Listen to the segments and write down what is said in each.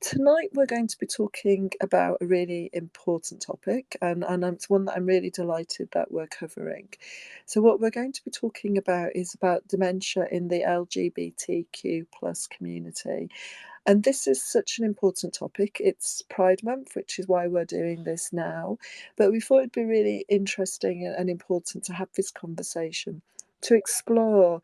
Tonight we're going to be talking about a really important topic, and it's one that I'm really delighted that we're covering. So what we're going to be talking about is about dementia in the LGBTQ plus community. And this is such an important topic. It's Pride Month, which is why we're doing this now. But we thought it'd be really interesting and important to have this conversation, to explore,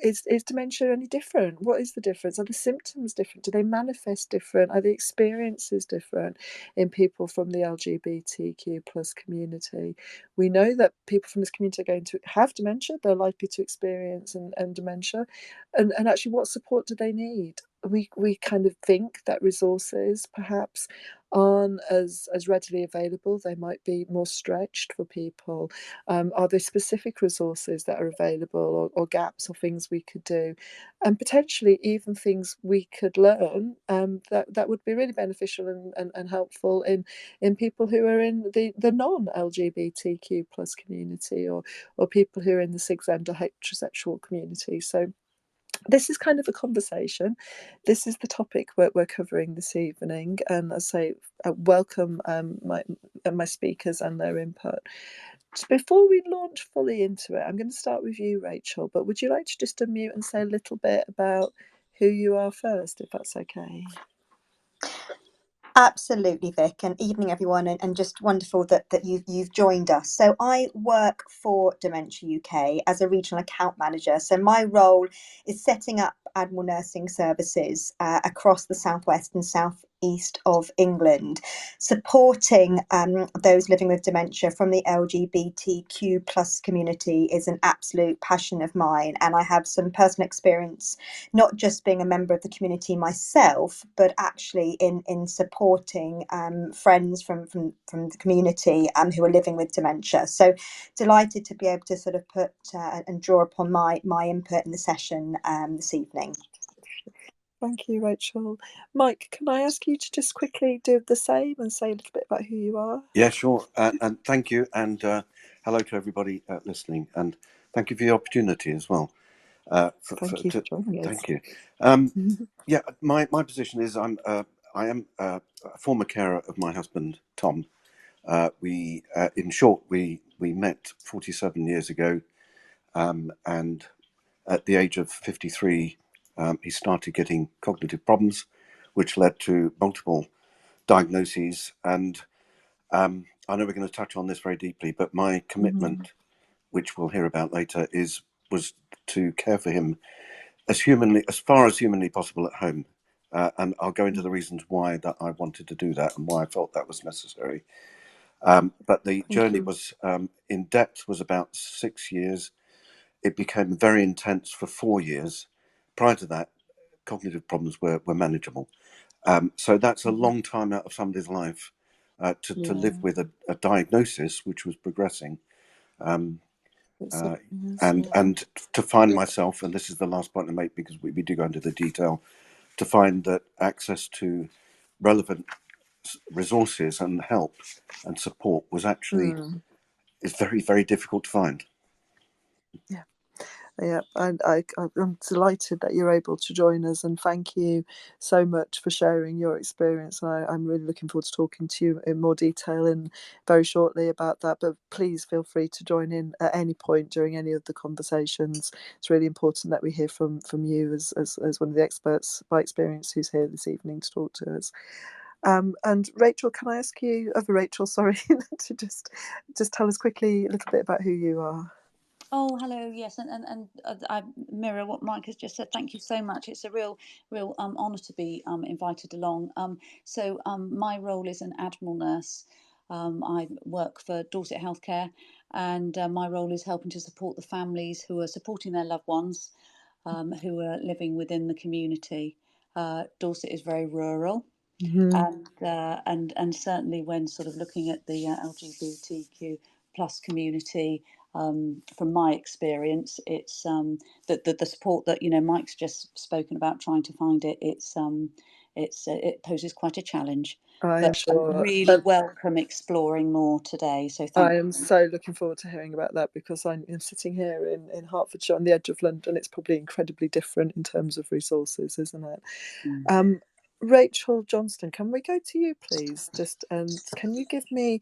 is dementia any different? What is the difference? Are the symptoms different? Do they manifest different? Are the experiences different in people from the LGBTQ plus community? We know that people from this community are going to have dementia. They're likely to experience and dementia. And actually, what support do they need? We kind of think that resources perhaps aren't as readily available. They might be more stretched for people. Are there specific resources that are available, or gaps, or things we could do, and potentially even things we could learn that would be really beneficial and helpful in people who are in the non-LGBTQ plus community, or people who are in the cisgender heterosexual community. So this is kind of a conversation. This is the topic we're covering this evening, and I say welcome my speakers and their input. So before we launch fully into it, I'm going to start with you, Rachel. But would you like to just unmute and say a little bit about who you are first, if that's okay? Absolutely, Vic, and evening everyone, and just wonderful that you've joined us. So I work for Dementia UK as a regional account manager. So my role is setting up Admiral nursing services across the southwest and southeast of England, supporting those living with dementia from the LGBTQ plus community is an absolute passion of mine, and I have some personal experience, not just being a member of the community myself, but actually in supporting friends from the community who are living with dementia. So delighted to be able to sort of put and draw upon my input in the session this evening. Thank you, Rachel. Mike, can I ask you to just quickly do the same and say a little bit about who you are? Yeah, sure. And thank you. And hello to everybody listening. And thank you for the opportunity as well. Thank you for joining us. Thank you. Yeah, my position is I am a former carer of my husband, Tom. In short, we met 47 years ago. And at the age of 53, he started getting cognitive problems, which led to multiple diagnoses. And I know we're going to touch on this very deeply, but my commitment, which we'll hear about later, was to care for him as far as humanly possible at home. And I'll go into the reasons why that I wanted to do that and why I felt that was necessary. But the journey was in depth was about 6 years. It became very intense for 4 years. Prior to that, cognitive problems were manageable. So that's a long time out of somebody's life to live with a diagnosis which was progressing. And to find myself, and this is the last point I make because we do go into the detail, to find that access to relevant resources and help and support was actually is very, very difficult to find. Yeah, and I'm delighted that you're able to join us, and thank you so much for sharing your experience. And I'm really looking forward to talking to you in more detail very shortly about that. But please feel free to join in at any point during any of the conversations. It's really important that we hear from you as one of the experts by experience who's here this evening to talk to us. And Rachel, can I ask you, Rachel, sorry, to just tell us quickly a little bit about who you are? Oh, hello. Yes, and I mirror what Mike has just said. Thank you so much. It's a real honour to be invited along. So my role is an Admiral nurse. I work for Dorset Healthcare, and my role is helping to support the families who are supporting their loved ones who are living within the community. Dorset is very rural. And certainly when sort of looking at the LGBTQ plus community, from my experience, it's the support that Mike's just spoken about, trying to find it. It poses quite a challenge. I am sure. Really welcome exploring more today. So thank you. I am so looking forward to hearing about that, because I'm sitting here in Hertfordshire on the edge of London. It's probably incredibly different in terms of resources, isn't it? Rachel Johnstone, can we go to you, please? Just can you give me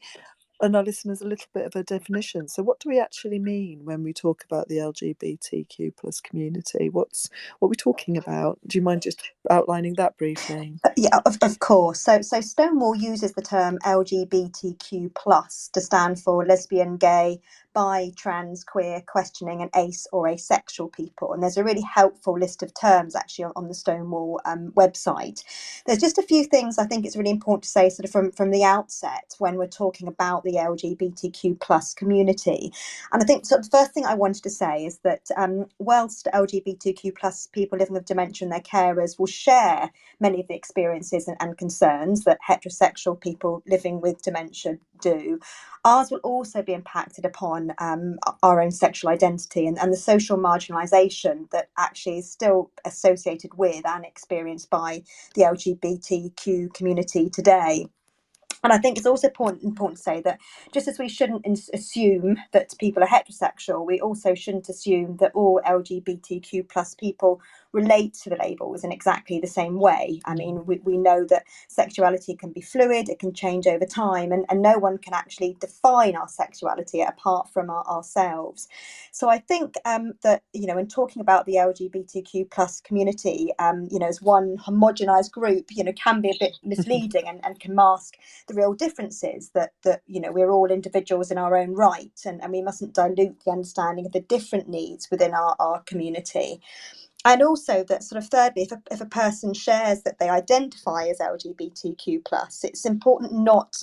and our listeners a little bit of a definition? So what do we actually mean when we talk about the LGBTQ plus community? What we talking about? Do you mind just outlining that briefly? Yeah, of course. So Stonewall uses the term LGBTQ plus to stand for lesbian, gay, bi, trans, queer, questioning, and ace or asexual people. And there's a really helpful list of terms actually on the Stonewall website. There's just a few things I think it's really important to say sort of from the outset when we're talking about the LGBTQ plus community. And I think sort of the first thing I wanted to say is that whilst LGBTQ plus people living with dementia and their carers will share many of the experiences and concerns that heterosexual people living with dementia do, ours will also be impacted upon our own sexual identity and the social marginalisation that actually is still associated with and experienced by the LGBTQ community today. And I think it's also important to say that just as we shouldn't assume that people are heterosexual, we also shouldn't assume that all LGBTQ plus people relate to the labels in exactly the same way. I mean, we know that sexuality can be fluid, it can change over time, and no one can actually define our sexuality apart from ourselves. So I think that, in talking about the LGBTQ plus community, as one homogenized group, can be a bit misleading and can mask the real differences that we're all individuals in our own right, and we mustn't dilute the understanding of the different needs within our community. And also that sort of thirdly, if a person shares that they identify as LGBTQ plus, it's important not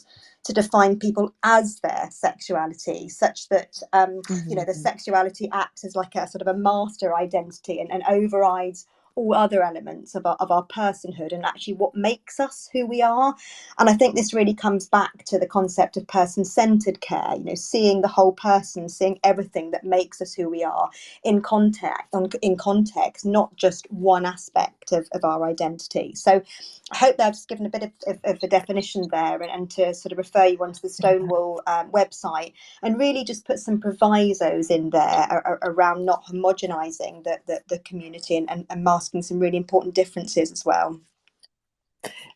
to define people as their sexuality, such that the sexuality acts as like a sort of a master identity and overrides all other elements of our personhood and actually what makes us who we are. And I think this really comes back to the concept of person-centered care, seeing the whole person, seeing everything that makes us who we are in context, not just one aspect of our identity. So I hope that I've just given a bit of a definition there, and to sort of refer you onto the Stonewall website and really just put some provisos in there around not homogenising the community and masking some really important differences as well.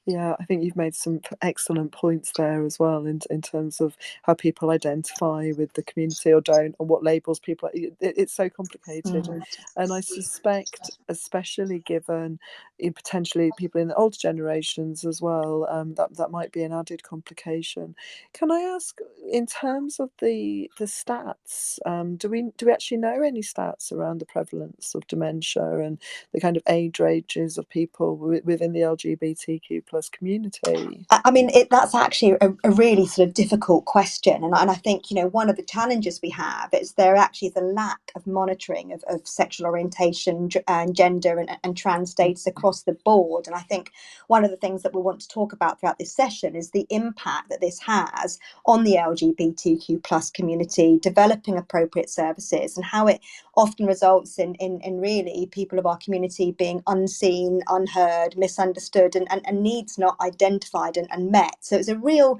Yeah, I think you've made some excellent points there as well in terms of how people identify with the community or don't, and what labels people. It's so complicated, and I suspect, especially given potentially people in the older generations as well, that might be an added complication. Can I ask, in terms of the stats, do we actually know any stats around the prevalence of dementia and the kind of age ranges of people within the LGBTQ plus community? I mean, that's actually a really sort of difficult question. And I think, one of the challenges we have is there actually is a lack of monitoring of sexual orientation and gender and trans status across the board. And I think one of the things that we want to talk about throughout this session is the impact that this has on the LGBTQ plus community, developing appropriate services, and how it often results in really people of our community being unseen, unheard, misunderstood, and needs not identified and met. So it's a real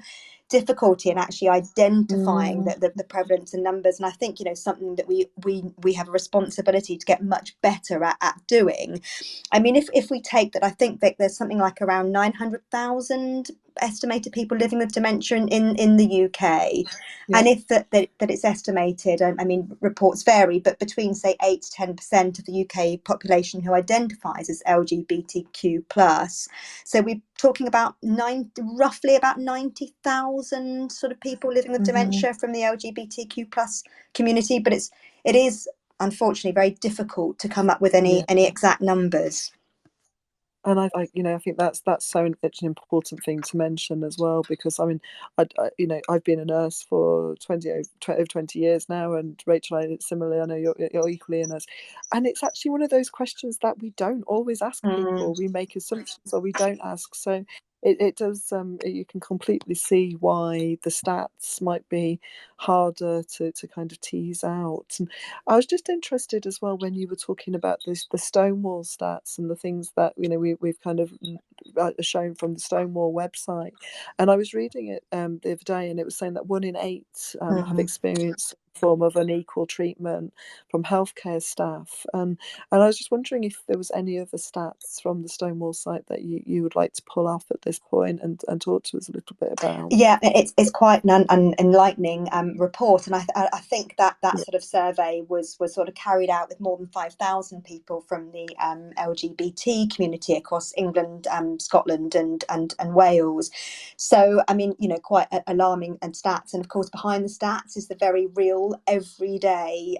difficulty in actually identifying the prevalence and numbers, and I think something that we have a responsibility to get much better at doing. I mean, if we take that, I think that there's something like around 900,000 estimated people living with dementia in the UK. Yeah. And if that it's estimated, I mean, reports vary, but between say 8 to 10% of the UK population who identifies as LGBTQ plus. So we're talking about roughly about 90,000 sort of people living with dementia from the LGBTQ plus community, but it is unfortunately very difficult to come up with any exact numbers. And I think that's so such an important thing to mention as well, because I mean, I've been a nurse for over 20 years now, and Rachel, similarly, I know you're equally a nurse, and it's actually one of those questions that we don't always ask people. We make assumptions or we don't ask. So it does. You can completely see why the stats might be harder to kind of tease out. And I was just interested as well when you were talking about the Stonewall stats and the things that we've kind of shown from the Stonewall website. And I was reading it the other day, and it was saying that 1 in 8 have experienced form of unequal treatment from healthcare staff. And I was just wondering if there was any other stats from the Stonewall site that you would like to pull off at this point and talk to us a little bit about. Yeah, it's quite an enlightening report, and I think that Yeah. sort of survey was sort of carried out with more than 5,000 people from the LGBT community across England, Scotland, and Wales. So I mean, quite alarming and stats, and of course behind the stats is the very real, everyday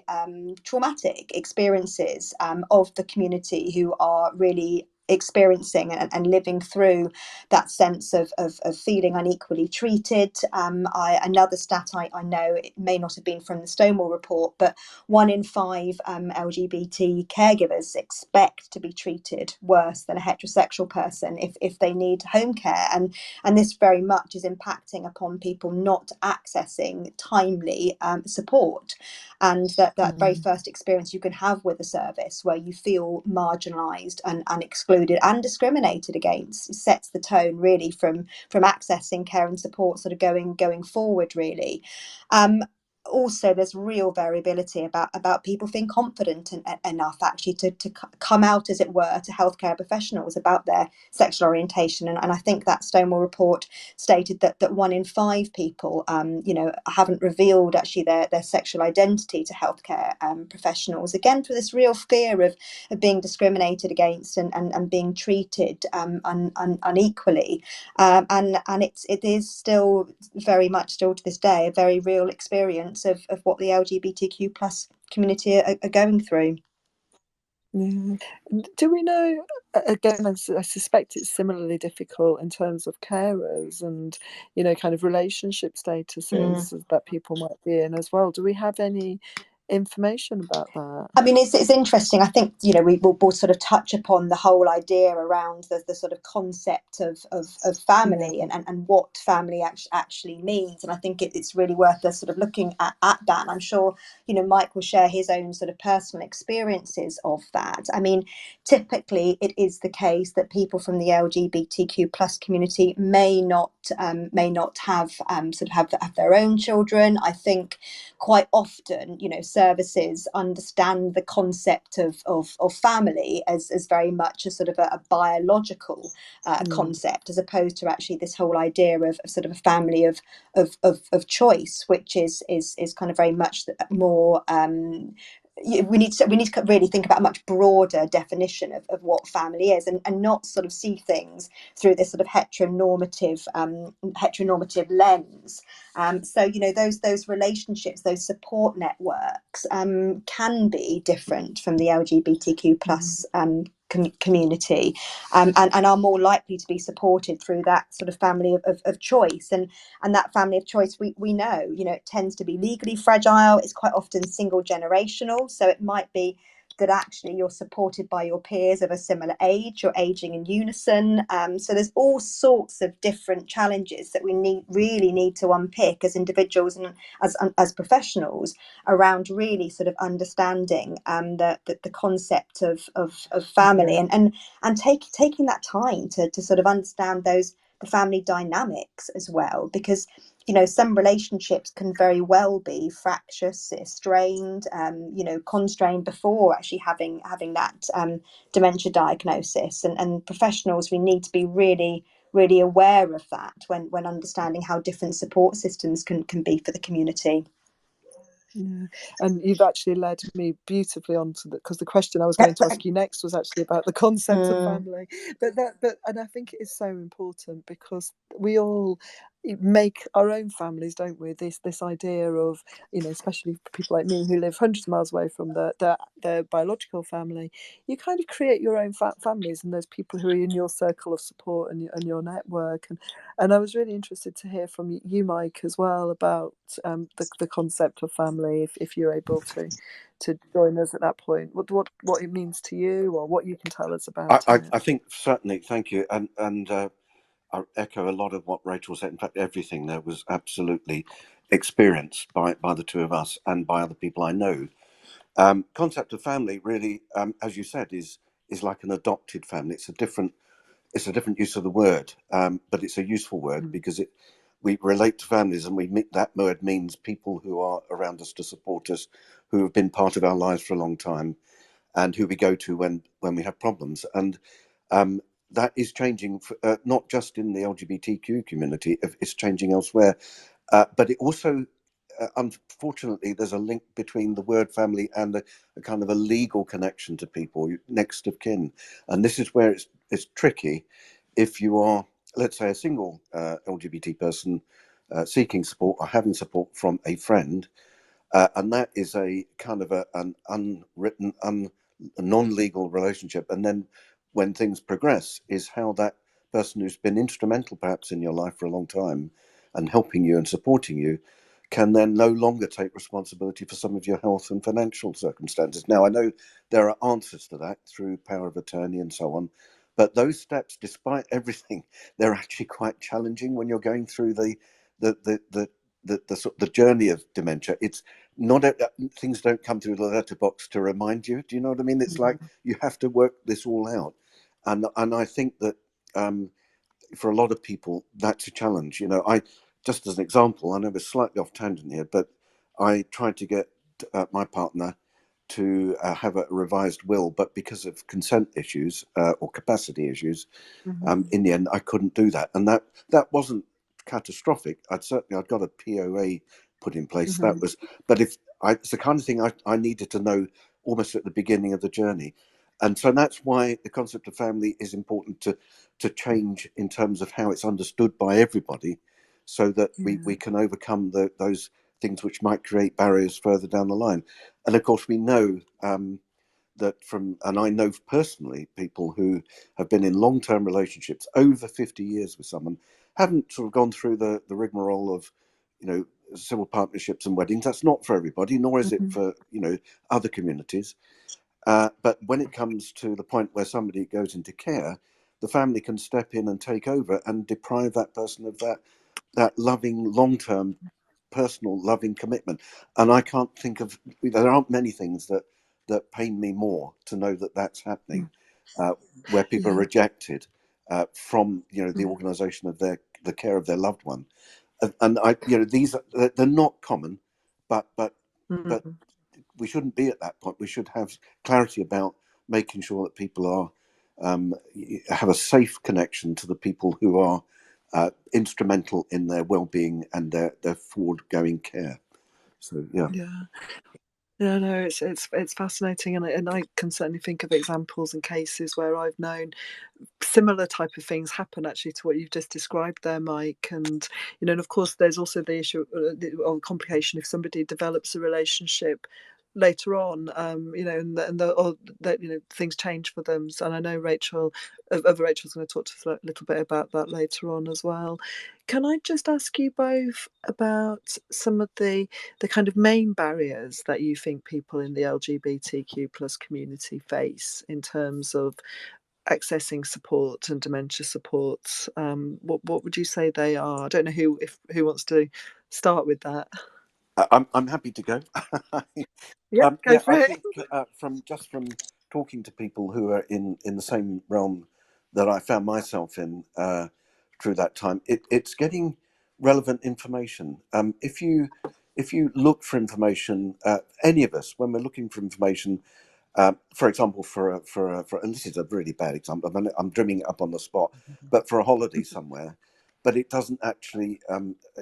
traumatic experiences of the community who are really experiencing and living through that sense of feeling unequally treated. Another stat I know, it may not have been from the Stonewall report, but 1 in 5 LGBT caregivers expect to be treated worse than a heterosexual person if they need home care, and this very much is impacting upon people not accessing timely support. And that very first experience you can have with a service where you feel marginalised and excluded and discriminated against sets the tone really from accessing care and support sort of going forward really. Also, there's real variability about people feeling confident enough actually to come out, as it were, to healthcare professionals about their sexual orientation. And I think that Stonewall report stated that 1 in 5 people, haven't revealed actually their sexual identity to healthcare professionals. Again, for this real fear of being discriminated against and being treated unequally. And it is still very much still to this day a very real experience of what the LGBTQ plus community are going through. Yeah. Do we know, again, I suspect it's similarly difficult in terms of carers and, kind of relationship statuses that people might be in as well. Do we have any information about that? I mean, it's interesting. I think, we'll sort of touch upon the whole idea around the sort of concept of family and what family actually means. And I think it's really worth us sort of looking at that. And I'm sure, Mike will share his own sort of personal experiences of that. I mean, typically it is the case that people from the LGBTQ plus community may not have have their own children. I think quite often, services understand the concept of family as very much a sort of a biological concept, as opposed to actually this whole idea of sort of a family of choice, which is kind of very much more we need to really think about a much broader definition of what family is, and not sort of see things through this sort of heteronormative lens. So those relationships, those support networks can be different from the LGBTQ plus community, and are more likely to be supported through that sort of family of choice. And that family of choice, we know, it tends to be legally fragile. It's quite often single generational. So it might be that actually you're supported by your peers of a similar age, you're aging in unison. So there's all sorts of different challenges that we really need to unpick as individuals and as professionals around really sort of understanding the concept of family, and taking that time to sort of understand the family dynamics as well, because some relationships can very well be fractious, strained, constrained before actually having that dementia diagnosis, and professionals, we need to be really aware of that when understanding how different support systems can be for the community. Yeah, and you've actually led me beautifully onto because the question I was going to ask you next was actually about the concept of family. But and I think it is so important because we all make our own families, don't we? This idea of, especially for people like me who live hundreds of miles away from their biological family, you kind of create your own families, and those people who are in your circle of support and your network. And I was really interested to hear from you, Mike, as well, about the concept of family, if you're able to join us at that point, what it means to you, or what you can tell us about it. I think certainly, thank you, and I echo a lot of what Rachel said. In fact, everything there was absolutely experienced by the two of us and by other people I know. Concept of family really, as you said, is like an adopted family. It's a different use of the word, but it's a useful word because we relate to families, and that word means people who are around us to support us, who have been part of our lives for a long time, and who we go to when we have problems. And that is changing, not just in the LGBTQ community, it's changing elsewhere. But it also, unfortunately, there's a link between the word family and a kind of a legal connection to people, next of kin. And this is where it's tricky. If you are, let's say, a single LGBT person seeking support or having support from a friend, and that is a kind of an unwritten, a non-legal relationship. And then when things progress, is how that person who's been instrumental perhaps in your life for a long time and helping you and supporting you can then no longer take responsibility for some of your health and financial circumstances. Now, I know there are answers to that through power of attorney and so on, but those steps, despite everything, they're actually quite challenging when you're going through the journey of dementia. It's not things don't come through the letterbox to remind you. Do you know what I mean? It's like you have to work this all out, and I think that for a lot of people that's a challenge. You know, I just as an example, I know we're slightly off tangent here, but I tried to get my partner to have a revised will, but because of consent issues or capacity issues, in the end I couldn't do that, and that wasn't catastrophic. I'd got a POA put in place. That was, but it's the kind of thing I needed to know almost at the beginning of the journey. And so that's why the concept of family is important to change in terms of how it's understood by everybody, so that we can overcome those things which might create barriers further down the line. And of course we know that and I know personally people who have been in long-term relationships over 50 years with someone, haven't sort of gone through the rigmarole of, civil partnerships and weddings. That's not for everybody, nor is it for, other communities. But when it comes to the point where somebody goes into care, the family can step in and take over and deprive that person of that loving, long-term, personal, loving commitment. And I can't think of, there aren't many things that pain me more to know that that's happening, where people are rejected from the organisation of the care of their loved one. And I, these they're not common, but we shouldn't be at that point. We should have clarity about making sure that people are have a safe connection to the people who are instrumental in their well-being and their forward-going care. So yeah. Yeah, no, it's fascinating, and I can certainly think of examples and cases where I've known similar type of things happen actually to what you've just described there, Mike. And and of course there's also the issue or complication if somebody develops a relationship later on, or that things change for them. And I know Rachel's going to talk to us a little bit about that later on as well. Can I just ask you both about some of the kind of main barriers that you think people in the LGBTQ plus community face in terms of accessing support and dementia support? What would you say they are? I don't know who wants to start with that. I'm happy to go. Go for I it. think from talking to people who are in the same realm that I found myself in through that time, it's getting relevant information. If you look for information, any of us, when we're looking for information, for example, and this is a really bad example, I'm dreaming it up on the spot, but for a holiday somewhere, but it doesn't actually,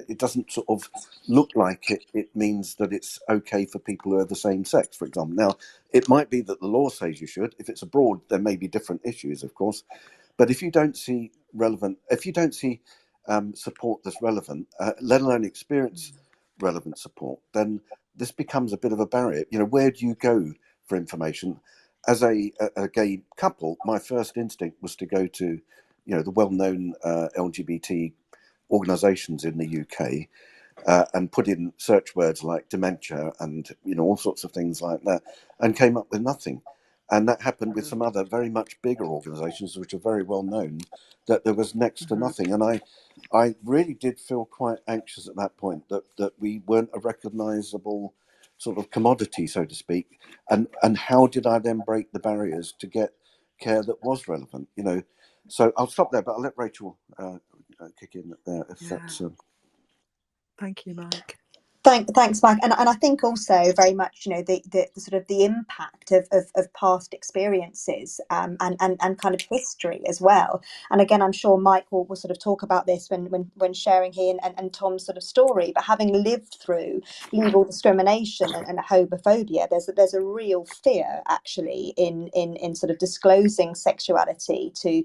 it doesn't sort of look like it means that it's okay for people who are the same sex, for example. Now, it might be that the law says you should. If it's abroad, there may be different issues, of course. But if you don't see support that's relevant, let alone experience relevant support, then this becomes a bit of a barrier. Where do you go for information? As a gay couple, my first instinct was to go to, the well-known LGBT organisations in the UK, and put in search words like dementia and all sorts of things like that, and came up with nothing. And that happened with some other very much bigger organisations which are very well known, that there was next to nothing. And I really did feel quite anxious at that point that we weren't a recognisable sort of commodity, so to speak. And how did I then break the barriers to get care that was relevant? So I'll stop there, but I'll let Rachel kick in there if that's. Thank you, Mike. Thanks, Mike. And I think also very much, the sort of the impact of past experiences, and kind of history as well. And again, I'm sure Mike will sort of talk about this when sharing he and Tom's sort of story. But having lived through legal discrimination and homophobia, there's a real fear actually in sort of disclosing sexuality to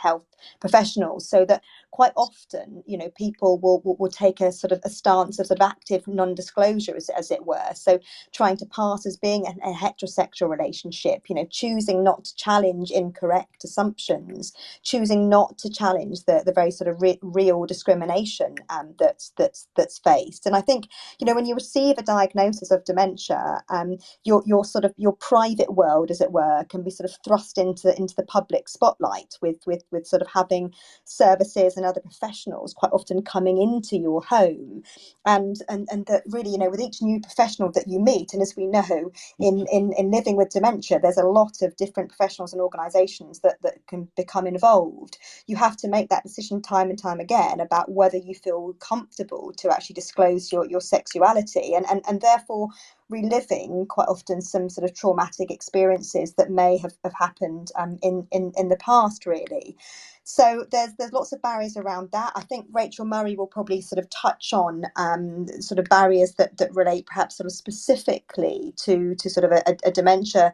health professionals, so that quite often, people will take a sort of a stance of sort of active non-disclosure, as it were. So trying to pass as being a heterosexual relationship, choosing not to challenge incorrect assumptions, choosing not to challenge the very sort of real discrimination that's faced. And I think, when you receive a diagnosis of dementia, your sort of your private world, as it were, can be sort of thrust into the public spotlight with sort of having services and other professionals quite often coming into your home, and that really, with each new professional that you meet, and as we know, in living with dementia, there's a lot of different professionals and organisations that can become involved. You have to make that decision time and time again about whether you feel comfortable to actually disclose your sexuality, and therefore reliving quite often some sort of traumatic experiences that may have happened in the past, really. So there's lots of barriers around that. I think Rachel Murray will probably sort of touch on sort of barriers that relate perhaps sort of specifically to sort of a dementia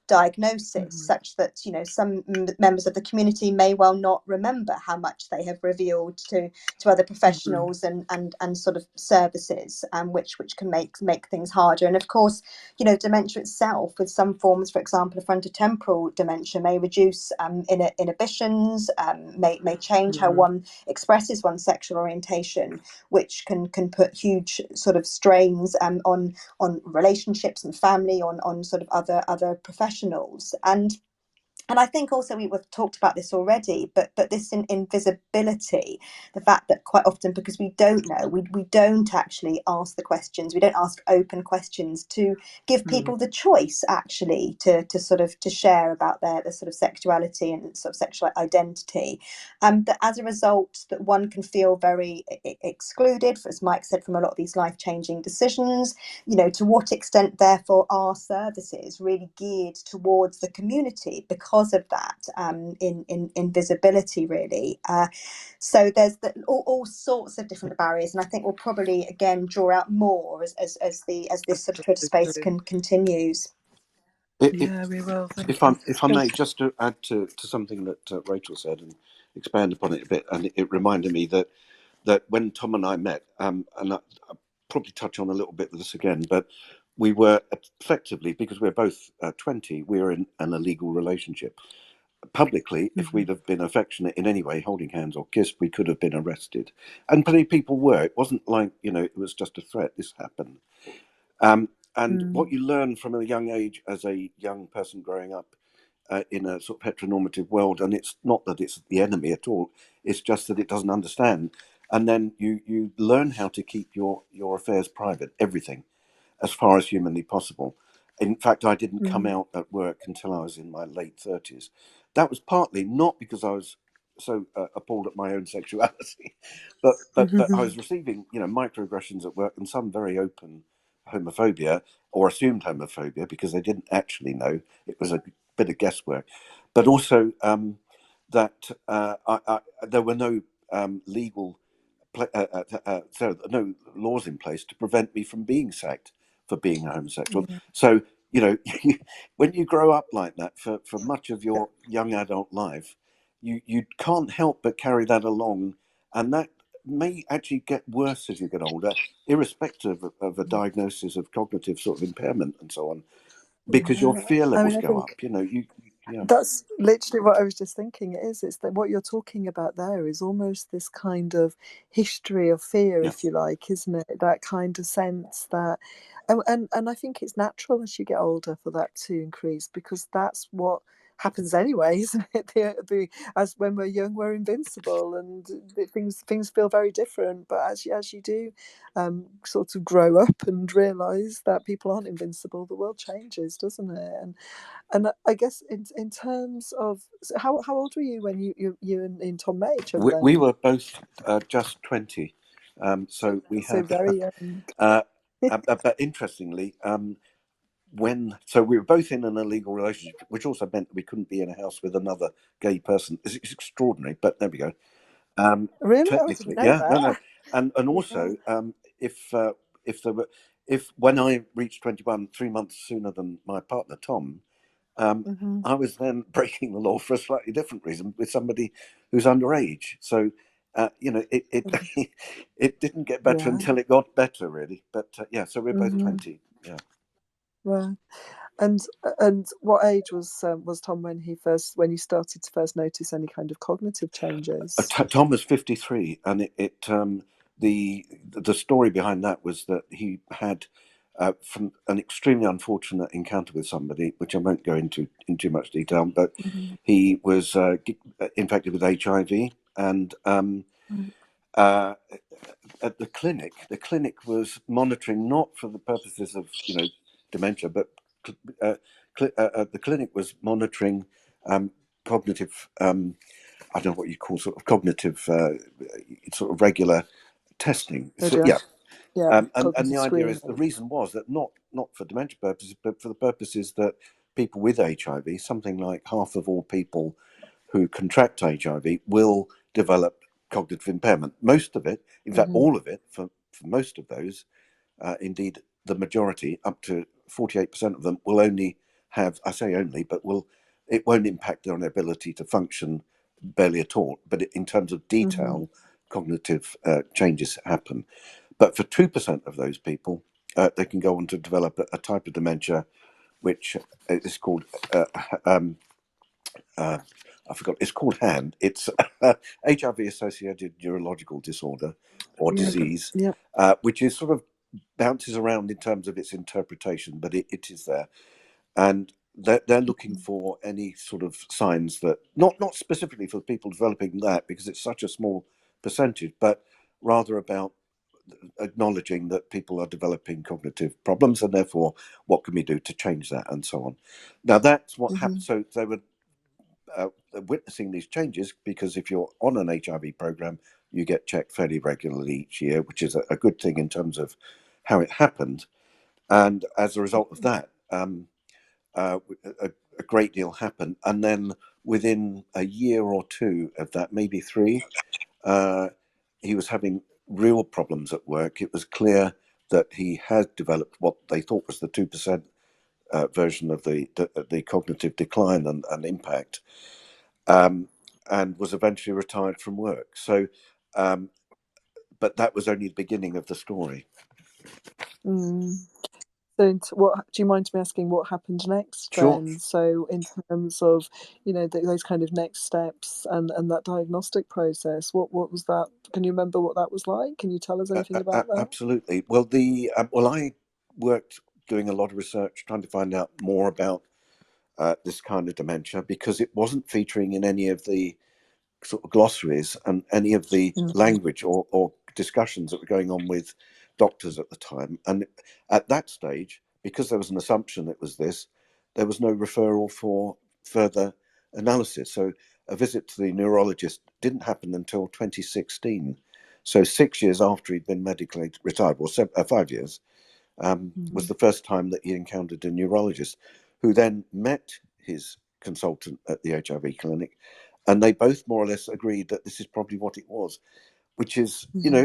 diagnosis, such that some members of the community may well not remember how much they have revealed to other professionals and sort of services, which can make things harder. And of course, dementia itself, with some forms, for example, of frontotemporal dementia, may reduce inhibitions, may change how one expresses one's sexual orientation, which can put huge sort of strains on relationships and family, on sort of other professionals. And I think also we've talked about this already, but this invisibility, the fact that quite often, because we don't know, we don't actually ask the questions, we don't ask open questions to give people the choice actually to share about their sort of sexuality and sort of sexual identity. That as a result, that one can feel very excluded, as Mike said, from a lot of these life-changing decisions. To what extent, therefore, are services really geared towards the community because of that invisibility, really? So there's all sorts of different barriers, and I think we'll probably again draw out more as this sort of space continues. Yeah, we will. If I may, just to add to something that Rachel said and expand upon it a bit, and it reminded me that when Tom and I met, and I'll probably touch on a little bit of this again, but we were effectively, because we're both 20, we were in an illegal relationship. Publicly, if we'd have been affectionate in any way, holding hands or kissed, we could have been arrested. And many people were. It wasn't like, it was just a threat. This happened. And what you learn from a young age as a young person growing up in a sort of heteronormative world, and it's not that it's the enemy at all, it's just that it doesn't understand. And then you learn how to keep your affairs private, everything, as far as humanly possible. In fact, I didn't come out at work until I was in my late 30s. That was partly not because I was so appalled at my own sexuality, but I was receiving, microaggressions at work, and some very open homophobia or assumed homophobia because they didn't actually know. It was a bit of guesswork, but also that there were no legal, so no laws in place to prevent me from being sacked for being a homosexual. So when you grow up like that for much of your young adult life, you can't help but carry that along, and that may actually get worse as you get older, irrespective of a diagnosis of cognitive sort of impairment and so on, because your fear levels go up. That's literally what I was just thinking. It's that what you're talking about there is almost this kind of history of fear, if you like, isn't it? That kind of sense that, and I think it's natural as you get older for that to increase, because that's what happens anyway, isn't it? As when we're young, we're invincible, and things feel very different. But as you do sort of grow up and realise that people aren't invincible, the world changes, doesn't it? And I guess in terms of, how old were you when you and Tom met each other then? We were both just 20 So we So have, very young. but interestingly, so we were both in an illegal relationship, which also meant that we couldn't be in a house with another gay person. It's extraordinary, but there we go. Really? Oh, I didn't Technically, know yeah, no, that. and Wow. also, if if there were if when I reached 21, 3 months sooner than my partner Tom, um, Hmm. I was then breaking the law for a slightly different reason with somebody who's underage. So, it didn't get better Yeah. until it got better, really. But yeah, so we're both Hmm. 20. Yeah. Right. And what age was Tom when you started to first notice any kind of cognitive changes? Tom was 53, and the story behind that was that he had from an extremely unfortunate encounter with somebody, which I won't go into in too much detail, but Hmm. he was infected with HIV, and Right. uh, at the clinic was monitoring not for the purposes of dementia, but the clinic was monitoring cognitive. I don't know what you call sort of cognitive, sort of regular testing. Oh So, dear. yeah, Yeah. and Cognitive the idea is the screening. reason was that not for dementia purposes, but for the purposes that people with HIV, something like half of all people who contract HIV, will develop cognitive impairment. Most of it, in fact, Hmm. all of it, for most of those, indeed the majority, up to 48% of them, will only have, I say only, but it won't impact on their ability to function barely at all. But in terms of Hmm. detail, cognitive changes happen. But for 2% of those people, they can go on to develop a type of dementia which is called um, I forgot. It's called HAND. It's HIV-associated neurological disorder or Yeah. disease, Yeah. which is sort of bounces around in terms of its interpretation, but it is there, and they're looking for any sort of signs that not specifically for people developing that because it's such a small percentage, but rather about acknowledging that people are developing cognitive problems and therefore what can we do to change that and so on. Now that's what happened. Hmm. So they were witnessing these changes because if you're on an HIV program, you get checked fairly regularly each year, which is a good thing in terms of how it happened. And as a result of that, a great deal happened. And then within a year or two of that, maybe three, uh, he was having real problems at work. It was clear that he had developed what they thought was the 2% version of the cognitive decline and impact, um, and was eventually retired from work. So, um, but that was only the beginning of the story. Mm. So, what do you mind me asking? What happened next Sure. then? So, in terms of those kind of next steps and that diagnostic process, what was that? Can you remember what that was like? Can you tell us anything about that? Absolutely. Well, I worked doing a lot of research trying to find out more about this kind of dementia because it wasn't featuring in any of the sort of glossaries and any of the Mm-hmm. language or discussions that were going on with doctors at the time. And at that stage, because there was an assumption it was this, there was no referral for further analysis. So a visit to the neurologist didn't happen until 2016. So 6 years after he'd been medically retired, or 5 years, was the first time that he encountered a neurologist who then met his consultant at the HIV clinic, and they both more or less agreed that this is probably what it was, which is, Mm-hmm.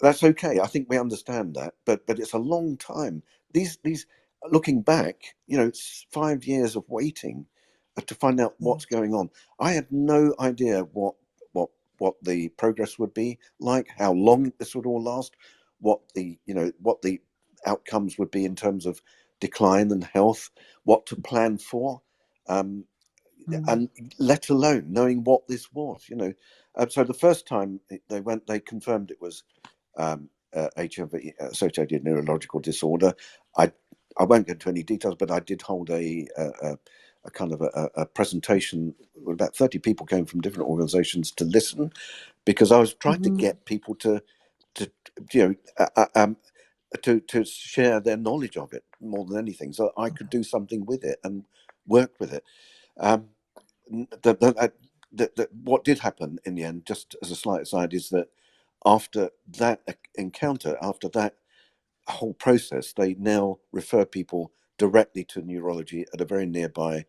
that's okay. I think we understand that, but it's a long time. These looking back, it's 5 years of waiting to find out what's going on. I had no idea what what the progress would be like, how long this would all last, what the outcomes would be in terms of decline and health, what to plan for. Um, Mm-hmm. and let alone knowing what this was. So the first time they confirmed it was HIV associated neurological disorder. I I won't go into any details, but I did hold a kind of a presentation. About 30 people came from different organisations to listen because I was trying to Mm-hmm. get people to you know to share their knowledge of it more than anything, so I could do something with it and work with it. Um, what did happen in the end, just as a slight aside, is that after that encounter, after that whole process, they now refer people directly to neurology at a very nearby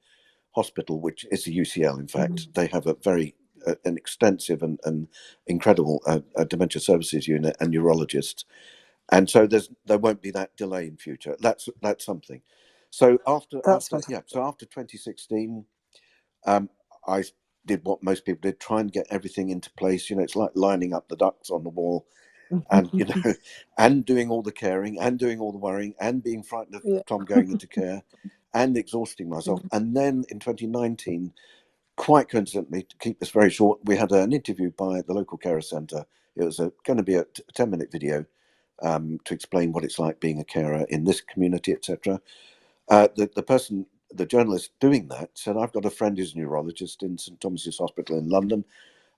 hospital, which is the UCL. In fact, they have a very an extensive and incredible dementia services unit and neurologists, and so there won't be that delay in future. That's something. So That's fantastic. after 2016, um, I did what most people did: try and get everything into place. You know, it's like lining up the ducks on the wall, and you know, and doing all the caring, and doing all the worrying, and being frightened of Yeah. Tom going into care, and exhausting myself. And then in 2019, quite coincidentally, to keep this very short, we had an interview by the local carer centre. It was going to be a 10-minute video to explain what it's like being a carer in this community, etc. The journalist doing that said, "I've got a friend who's a neurologist in St Thomas's Hospital in London,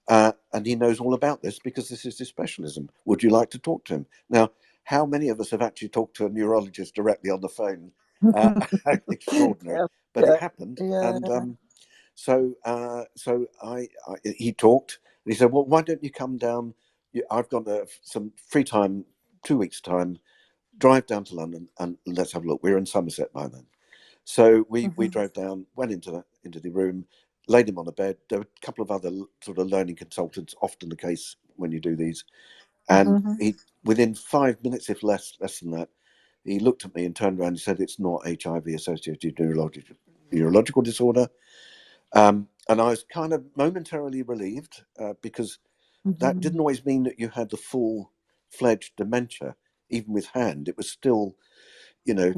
and he knows all about this because this is his specialism. Would you like to talk to him?" Now, how many of us have actually talked to a neurologist directly on the phone? Extraordinary, Yeah. but it Yeah. happened, Yeah. and so he talked, and he said, "Well, why don't you come down? I've got some free time, 2 weeks time. Drive down to London and let's have a look." We were in Somerset by then, so we drove down, went into the room, laid him on the bed. There were a couple of other sort of learning consultants, often the case when you do these, and he, within 5 minutes, if less than that, he looked at me and turned around and said, "It's not HIV associated neurological disorder." And I was kind of momentarily relieved because that didn't always mean that you had the full-fledged dementia, even with hand. It was still, you know,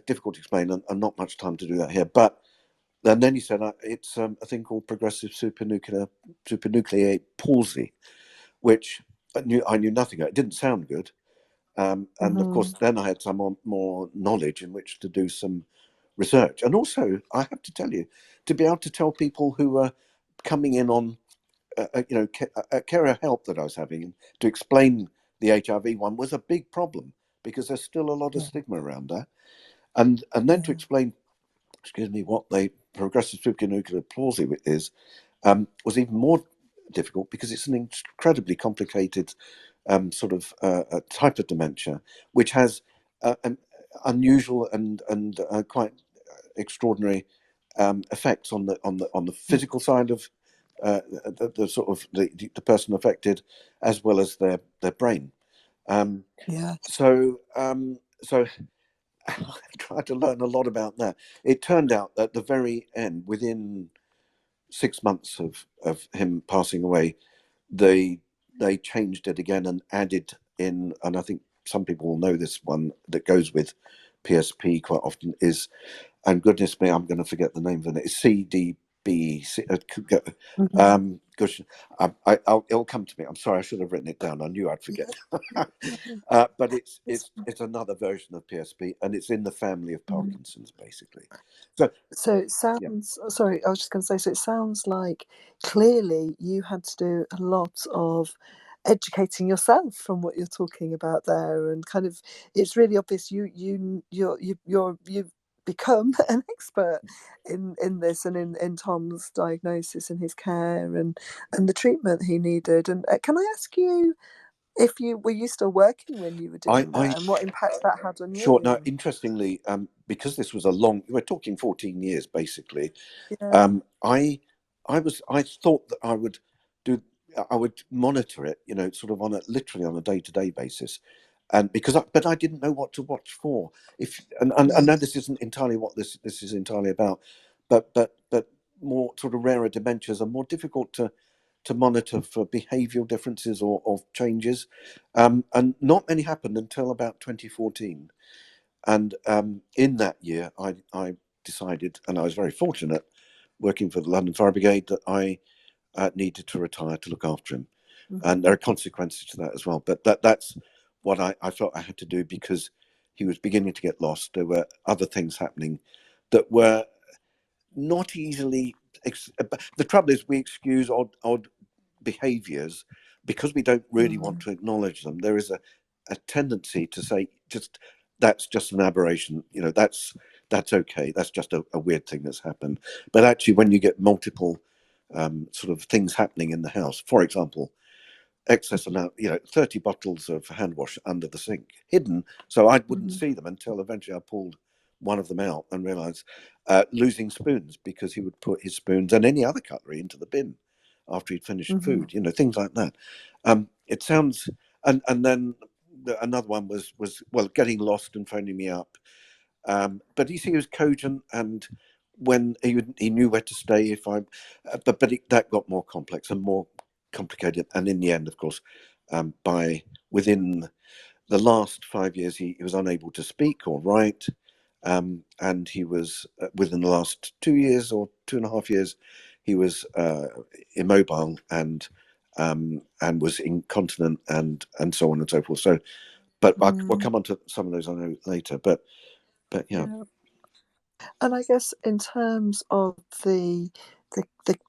difficult to explain, and not much time to do that here. But and then he said it's a thing called progressive supranuclear palsy, which I knew nothing about. It didn't sound good. And of course, then I had some more knowledge in which to do some research. And also, I have to tell you, to be able to tell people who were coming in on, carer help that I was having, to explain the HIV one was a big problem because there's still a lot of stigma around that. And then to explain, excuse me, what the progressive supranuclear palsy is, was even more difficult because it's an incredibly complicated sort of type of dementia, which has an unusual and quite extraordinary effects on the physical side of the sort of the person affected, as well as their brain. Yeah. So I tried to learn a lot about that. It turned out that at the very end, within 6 months of him passing away, they changed it again and added in, and I think some people will know this one that goes with PSP quite often is, and goodness me, I'm going to forget the name of it. It's CDB. Gosh, it'll come to me. I'm sorry, I should have written it down. I knew I'd forget. But it's another version of PSP, and it's in the family of Parkinson's, basically. So it Yeah. sounds, sorry, I was just going to say, so it sounds like clearly you had to do a lot of educating yourself from what you're talking about there, and kind of it's really obvious you've become an expert in this and in Tom's diagnosis and his care and the treatment he needed. And can I ask you if you were you still working when you were doing I that, and what impact that had on Sure. Now, you? interestingly, because this was we're talking 14 years, basically. Yeah. I thought that do, I would monitor it, sort of literally on a day-to-day basis, and but I didn't know what to watch for. And I know this isn't entirely what this is entirely about, but more sort of rarer dementias are more difficult to monitor for behavioural differences or changes, and not many happened until about 2014. And in that year, I decided, and I was very fortunate, working for the London Fire Brigade, that I needed to retire to look after him. And there are consequences to that as well. But that's what I felt I had to do because he was beginning to get lost. There were other things happening that were not easily. The trouble is, we excuse odd behaviours because we don't really want to acknowledge them. There is a tendency to say, that's just an aberration. That's okay. That's just a weird thing that's happened. But actually, when you get multiple sort of things happening in the house, for example, excess amount, 30 bottles of hand wash under the sink, hidden, so I wouldn't Mm-hmm. see them until eventually I pulled one of them out and realised losing spoons, because he would put his spoons and any other cutlery into the bin after he'd finished Mm-hmm. food, things like that. It sounds, and then another one was well, getting lost and phoning me up. But he was cogent, and when he knew where to stay if I, that got more complex and more complicated. And in the end, of course, by within the last 5 years, he was unable to speak or write, and he was within the last 2 years or 2.5 years, he was immobile and was incontinent and so on and so forth. So, but we'll come on to some of those I know later. But yeah. Yeah. And I guess in terms of the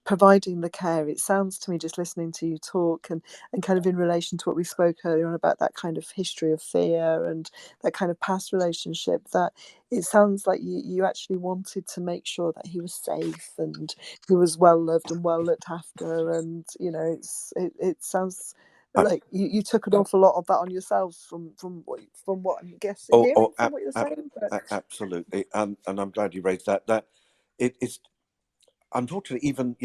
providing the care, it sounds to me, just listening to you talk, and kind of in relation to what we spoke earlier on about that kind of history of fear and that kind of past relationship, that it sounds like you actually wanted to make sure that he was safe and he was well loved and well looked after, and it sounds like you took an awful lot of that on yourself from what I'm guessing, hearing from what you're saying. But Absolutely, and I'm glad you raised that. That it's unfortunately, even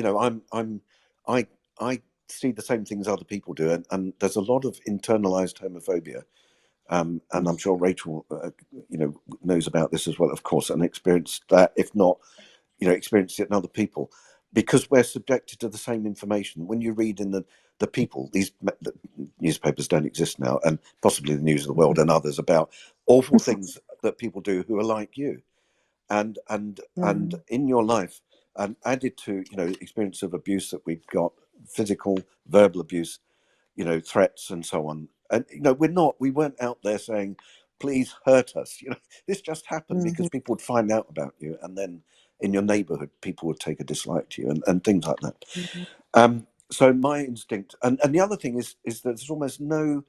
I I see the same things other people do, and there's a lot of internalized homophobia, and I'm sure Rachel knows about this as well, of course, and experienced that, if not experienced it in other people, because we're subjected to the same information. When you read in the People, the newspapers don't exist now, and possibly the News of the World and others, about awful things that people do who are like you, and in your life, added to experience of abuse that we've got, physical, verbal abuse, threats and so on. And we weren't out there saying, please hurt us. This just happened because people would find out about you, and then in your neighborhood people would take a dislike to you, and things like that. So my instinct, and the other thing is that there's almost no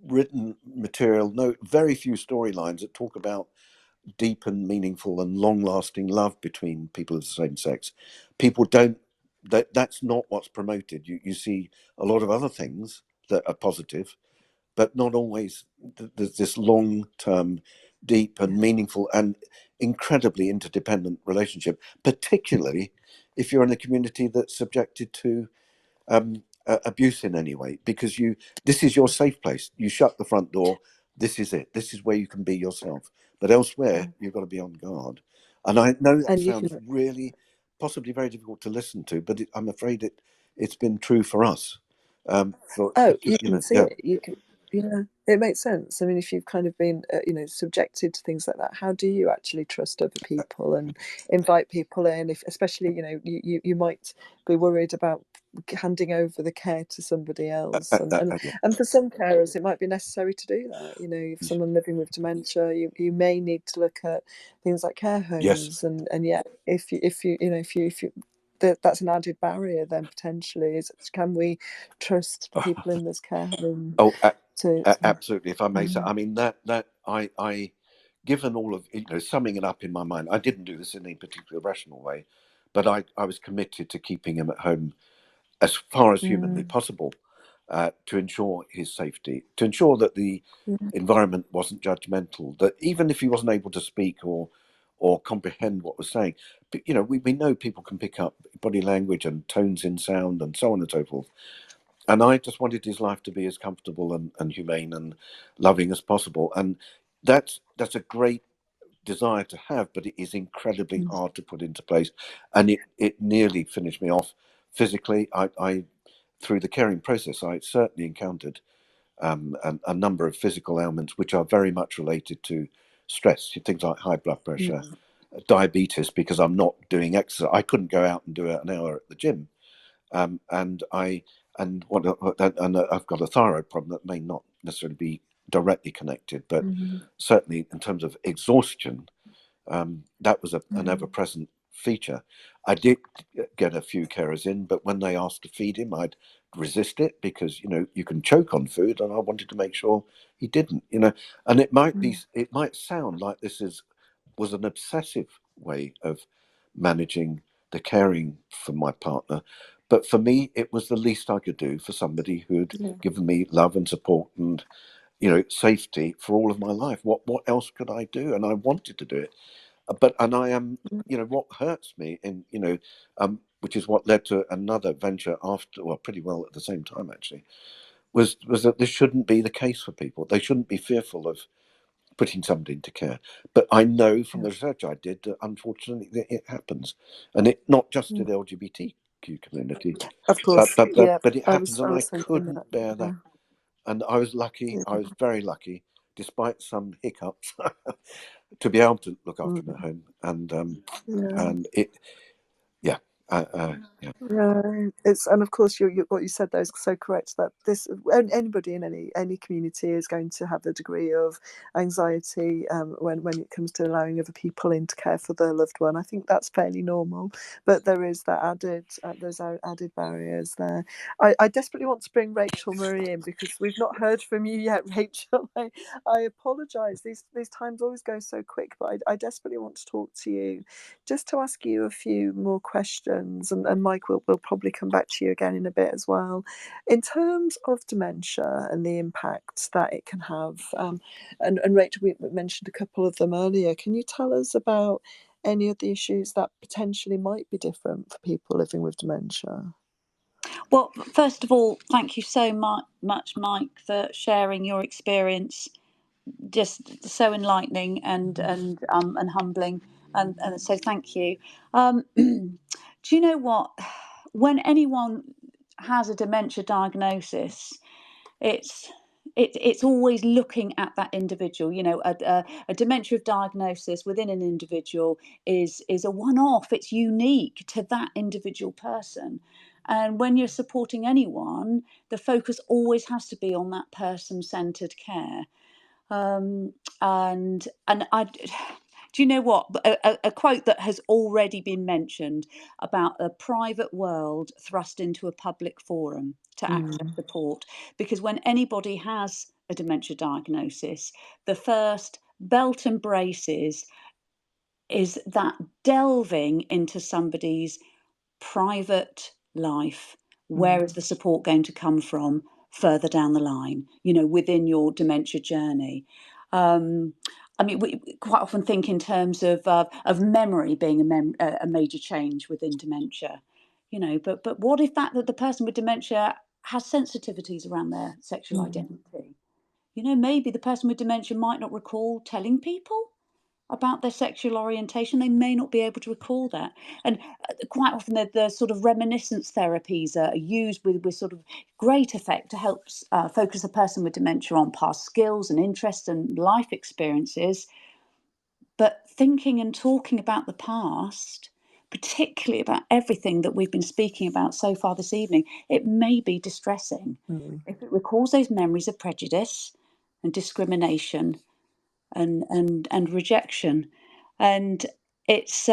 written material, very few storylines that talk about deep and meaningful and long-lasting love between people of the same sex. People don't. That's not what's promoted. You see a lot of other things that are positive, but not always. There's this long-term, deep and meaningful and incredibly interdependent relationship, particularly if you're in a community that's subjected to abuse in any way, because this is your safe place. You shut the front door. This is it. This is where you can be yourself. But elsewhere, you've got to be on guard. And I know that and you sounds can really, possibly very difficult to listen to, but I'm afraid it's been true for us. Oh, you can see Yeah. it. You can, yeah, it makes sense. I mean, if you've kind of been, subjected to things like that, how do you actually trust other people and invite people in? If, especially, you might be worried about handing over the care to somebody else, Yeah. and for some carers, it might be necessary to do that. If someone living with dementia, you may need to look at things like care Yes. homes, and yet, if you that's an added barrier then potentially, is can we trust the people in this care home Oh, to absolutely. If I may say, I mean that I, given all of summing it up in my mind, I didn't do this in any particular rational way, but I was committed to keeping him at home as far as humanly possible, to ensure his safety, to ensure that the environment wasn't judgmental, that even if he wasn't able to speak or comprehend what was saying, but, we know people can pick up body language and tones in sound and so on and so forth. And I just wanted his life to be as comfortable and humane and loving as possible. And that's a great desire to have, but it is incredibly hard to put into place. And it nearly finished me off physically. I through the caring process, I certainly encountered a number of physical ailments which are very much related to stress, things like high blood pressure, diabetes, because I'm not doing exercise. I couldn't go out and do an hour at the gym, and I've got a thyroid problem that may not necessarily be directly connected, but certainly in terms of exhaustion, that was an ever-present feature. I did get a few carers in, but when they asked to feed him, I'd resist it, because you can choke on food, and I wanted to make sure he didn't. And it might sound like was an obsessive way of managing the caring for my partner, But for me, it was the least I could do for somebody who'd given me love and support and, safety for all of my life. What else could I do? And I wanted to do it. And I am, what hurts me, and which is what led to another venture after, well, pretty well at the same time actually, was that this shouldn't be the case for people. They shouldn't be fearful of putting somebody into care. But I know from the research I did that unfortunately it happens, and it not just to the LGBTQ community, Of course, yeah. but it I happens, was and I thinking couldn't that. bear that. And I was lucky. I was very lucky, despite some hiccups, to be able to look after them at home. And it, yeah, yeah. Right. And of course, what you said there is so correct, that anybody in any community is going to have a degree of anxiety when it comes to allowing other people in to care for their loved one. I think that's fairly normal, but there is that added barriers there. I desperately want to bring Rachel Murray in, because we've not heard from you yet, Rachel. I apologise. These times always go so quick, but I desperately want to talk to you, just to ask you a few more questions, and Mike will probably come back to you again in a bit as well. In terms of dementia and the impact that it can have, and Rachel, we mentioned a couple of them earlier. Can you tell us about any of the issues that potentially might be different for people living with dementia? Well, first of all, thank you so much, Mike, for sharing your experience. Just so enlightening and humbling, and so thank you. Do you know what? When anyone has a dementia diagnosis, it's it's always looking at that individual. A dementia diagnosis within an individual is a one-off. It's unique to that individual person. And when you're supporting anyone, the focus always has to be on that person-centered care. And I, do you know what? A quote that has already been mentioned about a private world thrust into a public forum to access support. Because when anybody has a dementia diagnosis, the first belt and braces is that delving into somebody's private life. Where is the support going to come from further down the line, within your dementia journey? I mean, we quite often think in terms of memory being a major change within dementia, but what if that the person with dementia has sensitivities around their sexual identity? Maybe the person with dementia might not recall telling people about their sexual orientation. They may not be able to recall that. And quite often the sort of reminiscence therapies are used with sort of great effect to help focus a person with dementia on past skills and interests and life experiences. But thinking and talking about the past, particularly about everything that we've been speaking about so far this evening, it may be distressing if it recalls those memories of prejudice and discrimination and rejection. And it's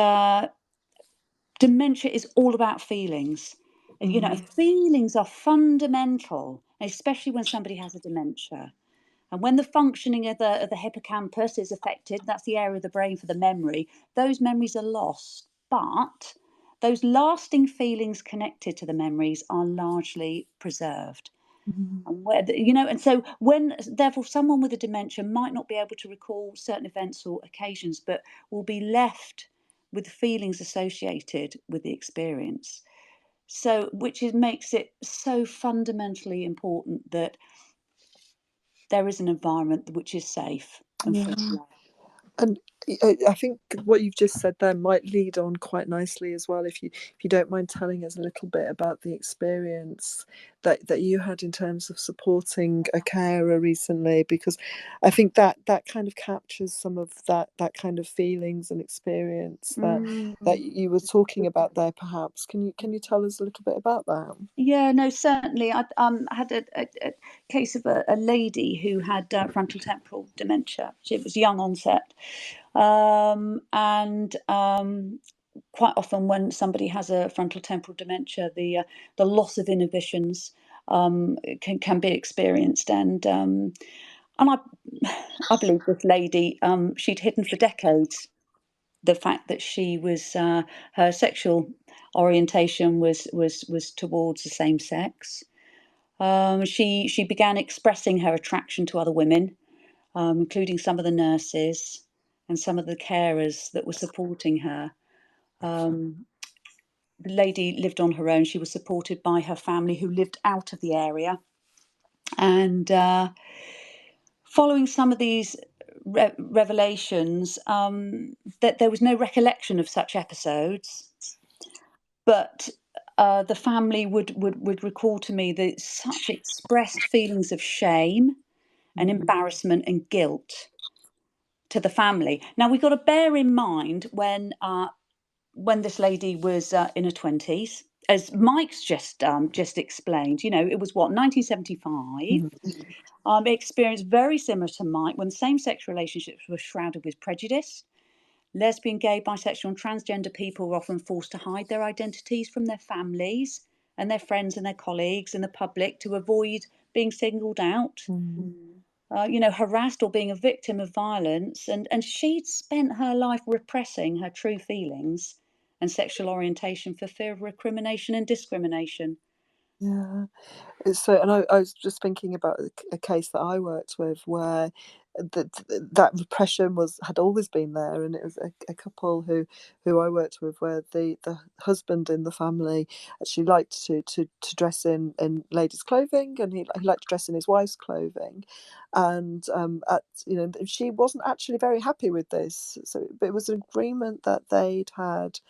dementia is all about feelings. And feelings are fundamental, especially when somebody has a dementia. And when the functioning of the hippocampus is affected, that's the area of the brain for the memory, those memories are lost. But those lasting feelings connected to the memories are largely preserved. And so when, therefore, someone with a dementia might not be able to recall certain events or occasions, but will be left with feelings associated with the experience. So, makes it so fundamentally important that there is an environment which is safe and full of love. And I think what you've just said there might lead on quite nicely as well, if you don't mind telling us a little bit about the experience that you had in terms of supporting a carer recently, because I think that kind of captures some of that kind of feelings and experience that you were talking about there. Perhaps can you tell us a little bit about that? Yeah, no, certainly. I had a case of a lady who had frontal temporal dementia. It was young onset. And quite often when somebody has a frontal temporal dementia, the loss of inhibitions can be experienced. And I believe this lady, she'd hidden for decades the fact that she was her sexual orientation was towards the same sex. She began expressing her attraction to other women, including some of the nurses and some of the carers that were supporting her. The lady lived on her own. She was supported by her family who lived out of the area. And following some of these revelations, that there was no recollection of such episodes, but the family would recall to me that such expressed feelings of shame and embarrassment and guilt to the family. Now we've got to bear in mind when this lady was in her 20s, as Mike's just explained. It was what, 1975. Experienced very similar to Mike, when same-sex relationships were shrouded with prejudice. Lesbian, gay, bisexual, and transgender people were often forced to hide their identities from their families and their friends and their colleagues and the public to avoid being singled out. Harassed or being a victim of violence, and she'd spent her life repressing her true feelings and sexual orientation for fear of recrimination and discrimination. Yeah. So, and I was just thinking about a case that I worked with where that repression had always been there, and it was a couple who I worked with where the husband in the family actually liked to dress in ladies' clothing, and he liked to dress in his wife's clothing, and she wasn't actually very happy with this. So it was an agreement that they'd had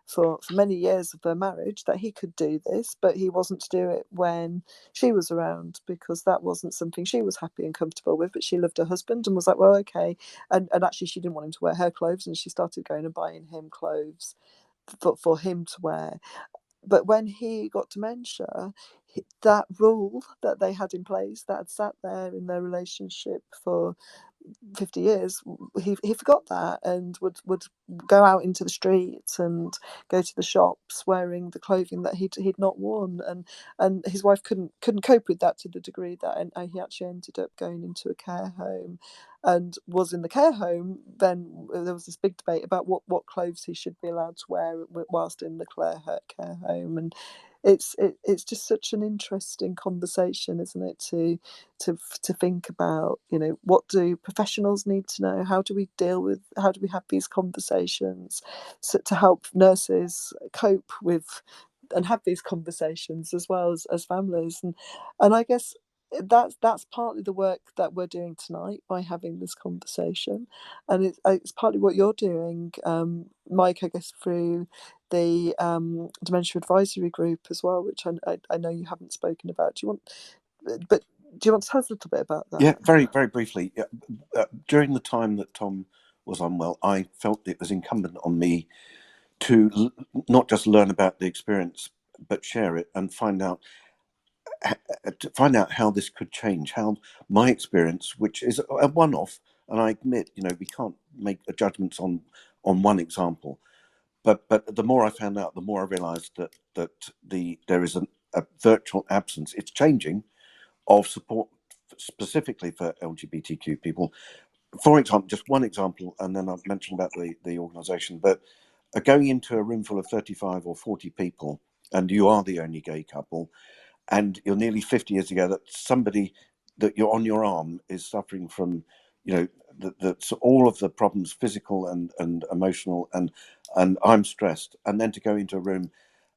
for many years of their marriage, that he could do this, but he wasn't to do it when she was around, because that wasn't something she was happy and comfortable with. But she loved her husband and was like, well, okay. And actually she didn't want him to wear her clothes, and she started going and buying him clothes for him to wear. But when he got dementia, that rule that they had in place, that had sat there in their relationship for 50 years, he forgot that, and would go out into the streets and go to the shops wearing the clothing that he'd not worn, and his wife couldn't cope with that, to the degree that, and he actually ended up going into a care home, and was in the care home. Then there was this big debate about what clothes he should be allowed to wear whilst in the care home, and it's just such an interesting conversation, isn't it, to think about, what do professionals need to know? How do we have these conversations, so to help nurses cope with and have these conversations, as well as families, and I guess that's partly the work that we're doing tonight by having this conversation, and it's partly what you're doing, Mike, I guess, through the dementia advisory group as well, which I know you haven't spoken about. Do you want to tell us a little bit about that? Yeah, very, very briefly. During the time that Tom was unwell, I felt it was incumbent on me to not just learn about the experience, but share it and find out how this could change, how my experience, which is a one-off, and I admit, we can't make judgments on one example, but the more I found out, the more I realised that there is a virtual absence. It's changing of support specifically for LGBTQ people. For example, just one example, and then I've mentioned about the organisation, but going into a room full of 35 or 40 people, and you are the only gay couple, and you're nearly 50 years ago, that somebody that you're on your arm is suffering from, so all of the problems, physical and emotional, and I'm stressed, and then to go into a room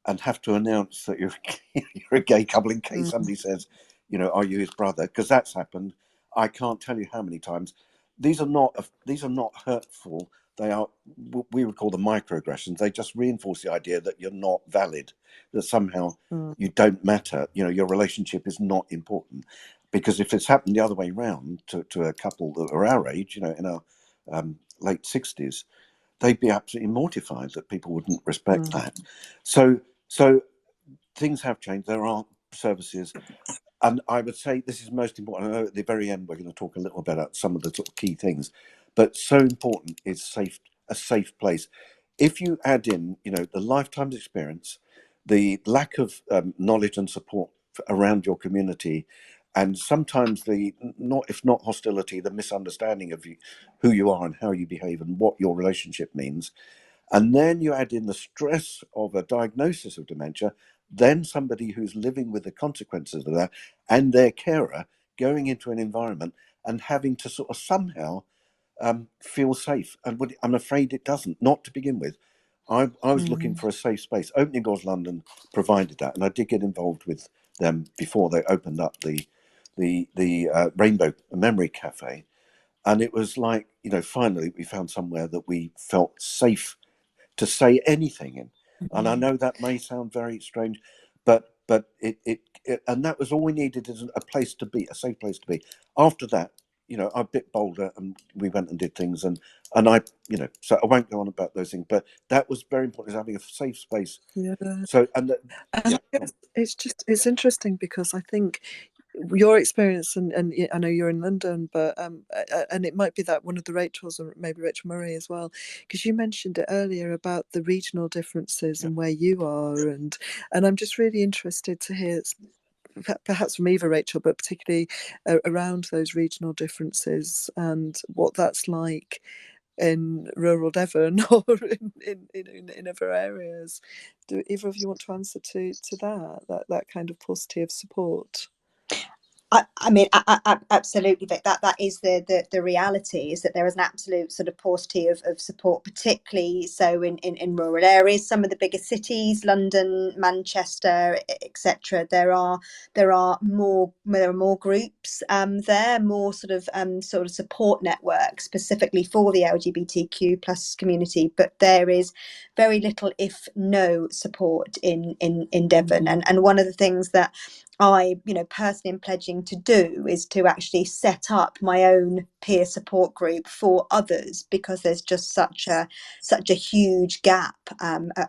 and have to announce that you're you're a gay couple in case somebody says, are you his brother? Because that's happened. I can't tell you how many times. These are not hurtful. They are, we would call them microaggressions. They just reinforce the idea that you're not valid, that somehow you don't matter. Your relationship is not important. Because if it's happened the other way round to a couple that are our age, in our late 60s, they'd be absolutely mortified that people wouldn't respect that. So things have changed. There are services. And I would say this is most important. I know at the very end we're going to talk a little bit about some of the sort of key things, but so important is a safe place. If you add in, the lifetime experience, the lack of knowledge and support around your community, and sometimes if not hostility, the misunderstanding of who you are and how you behave and what your relationship means, And then you add in the stress of a diagnosis of dementia, then somebody who's living with the consequences of that, and their carer going into an environment and having to sort of somehow feel safe. And I'm afraid it doesn't, not to begin with. I was looking for a safe space. Opening Doors London provided that, and I did get involved with them before they opened up the Rainbow Memory Cafe. And it was like, finally we found somewhere that we felt safe to say anything in. And I know that may sound very strange, but it and that was all we needed, is a place to be, a safe place to be. After that, I'm a bit bolder, and we went and did things, and I, so I won't go on about those things, but that was very important, is having a safe space. Yeah. So, and And I guess it's interesting because I think your experience, and I know you're in London, but and it might be that one of the Rachels, or maybe Rachel Murray as well, because you mentioned it earlier about the regional differences and where you are, and I'm just really interested to hear, perhaps from either Rachel, but particularly around those regional differences and what that's like in rural Devon or in other areas. Do either of you want to answer to that kind of paucity of support? I mean, absolutely, Vic. That is the reality, is that there is an absolute sort of paucity of support, particularly so in rural areas. Some of the bigger cities, London, Manchester, etc. There are more groups there, more sort of support networks specifically for the LGBTQ plus community. But there is very little, if no, support in Devon. And one of the things that I, personally am pledging to do is to actually set up my own peer support group for others, because there's just such a huge gap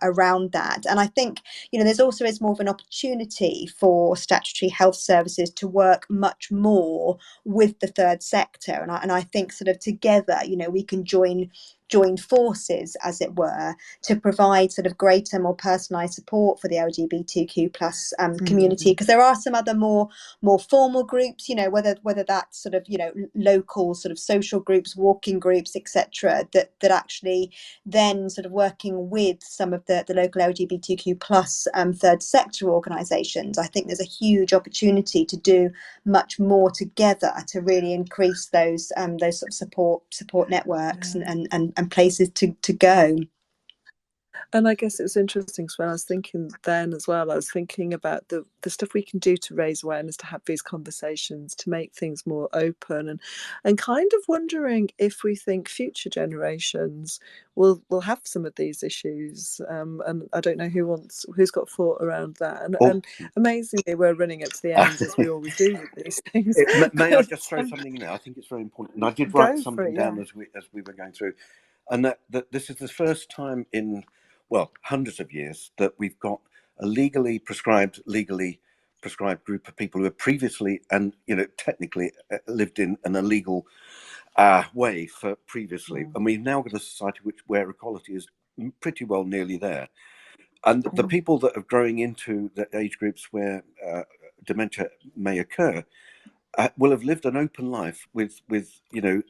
around that. And I think, there's also is more of an opportunity for statutory health services to work much more with the third sector. And I think sort of together, we can join forces, as it were, to provide sort of greater, more personalised support for the LGBTQ plus community. Because there are some other more formal groups, whether that's sort of local sort of social groups, walking groups, etc., that actually then sort of working with some of the local LGBTQ plus third sector organisations. I think there's a huge opportunity to do much more together to really increase those sort of support networks and places to go. And I guess it was interesting, when I was thinking then as well, I was thinking about the stuff we can do to raise awareness, to have these conversations, to make things more open, and kind of wondering if we think future generations will have some of these issues. And I don't know who's got thought around that. And amazingly, we're running up to the end, as we always do with these things. May I just throw something in there? I think it's very important. And I did write something down as we were going through. And that this is the first time in, hundreds of years, that we've got a legally prescribed group of people who have previously and technically lived in an illegal way for previously, and we've now got a society where equality is pretty well nearly there. And the people that are growing into the age groups where dementia may occur will have lived an open life with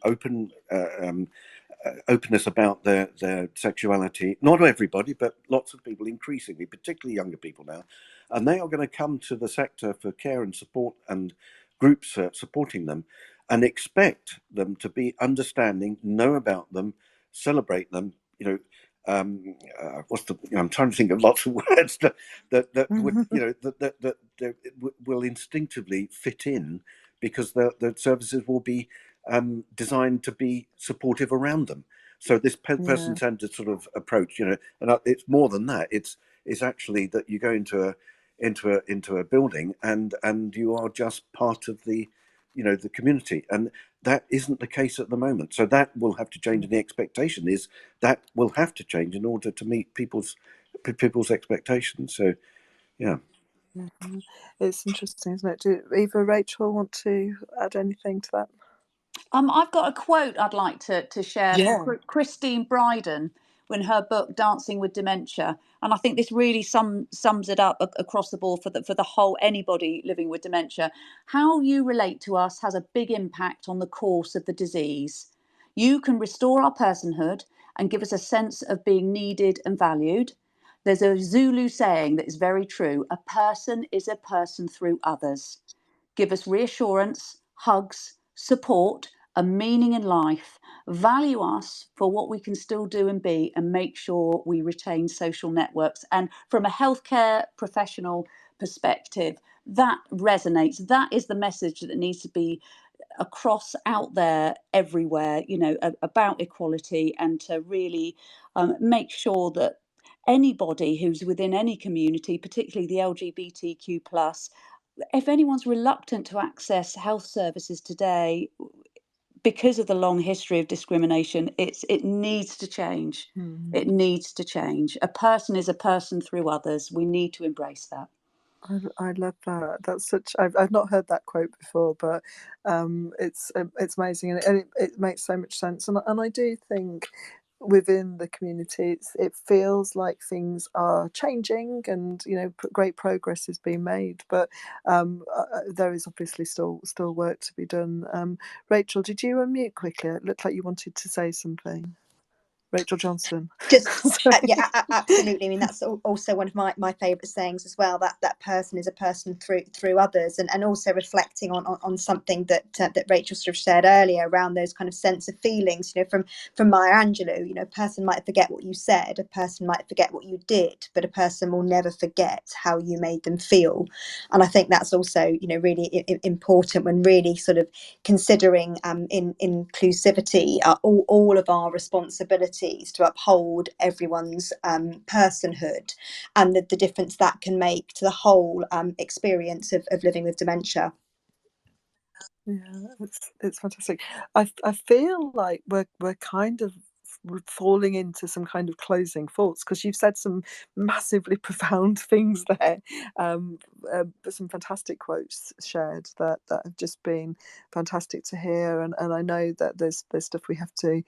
open openness about their sexuality. Not everybody, but lots of people, increasingly, particularly younger people now, and they are going to come to the sector for care and support, and groups supporting them, and expect them to be understanding, know about them, celebrate them. I'm trying to think of lots of words that would that will instinctively fit in, because the services will be designed to be supportive around them. So this person-centered sort of approach, and it's more than that. It's actually that you go into a building, and you are just part of the the community, and that isn't the case at the moment. So that will have to change, and the expectation is that will have to change in order to meet people's expectations. So yeah. It's interesting, isn't it? Do either Rachel want to add anything to that? I've got a quote I'd like to share from Christine Bryden in her book Dancing with Dementia, and I think this really sums it up across the board for the whole anybody living with dementia. How you relate to us has a big impact on the course of the disease. You can restore our personhood and give us a sense of being needed and valued. There's a Zulu saying that is very true: a person is a person through others. Give us reassurance, hugs, support, a meaning in life, value us for what we can still do and be, and make sure we retain social networks. And from a healthcare professional perspective, that resonates. That is the message that needs to be across out there everywhere, about equality, and to really make sure that anybody who's within any community, particularly the LGBTQ plus, if anyone's reluctant to access health services today because of the long history of discrimination, it needs to change. It needs to change. A person is a person through others. We need to embrace that. I love that. That's such. I've not heard that quote before, but it's amazing, and it makes so much sense. And I do think within the community, it feels like things are changing, and great progress is being made. But there is obviously still work to be done. Rachel, did you unmute quickly? It looked like you wanted to say something. Rachel Johnstone. Yeah, absolutely. I mean, that's also one of my favourite sayings as well, that person is a person through others, and also reflecting on something that Rachel sort of shared earlier around those kind of sense of feelings, from Maya Angelou, a person might forget what you said, a person might forget what you did, but a person will never forget how you made them feel. And I think that's also, really important when really sort of considering in inclusivity, all of our responsibilities to uphold everyone's personhood, and the difference that can make to the whole experience of living with dementia. Yeah, it's fantastic. I feel like we're kind of falling into some kind of closing thoughts, because you've said some massively profound things there, but some fantastic quotes shared that have just been fantastic to hear, and I know that there's stuff we have to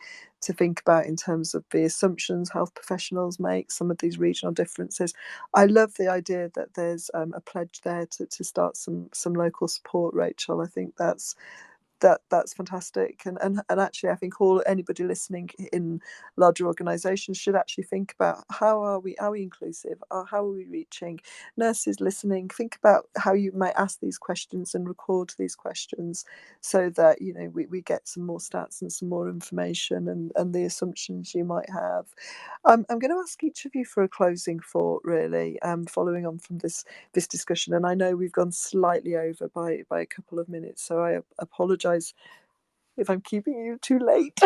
think about in terms of the assumptions health professionals make, some of these regional differences. I love the idea that there's a pledge there to start some local support, Rachel. I think that's fantastic, and actually I think anybody listening in larger organizations should actually think about how are we inclusive, or how are we reaching nurses listening. Think about how you might ask these questions and record these questions, so that we get some more stats and some more information, and the assumptions you might have. I'm going to ask each of you for a closing thought, really, following on from this discussion, and I know we've gone slightly over by a couple of minutes, so I apologise if I'm keeping you too late.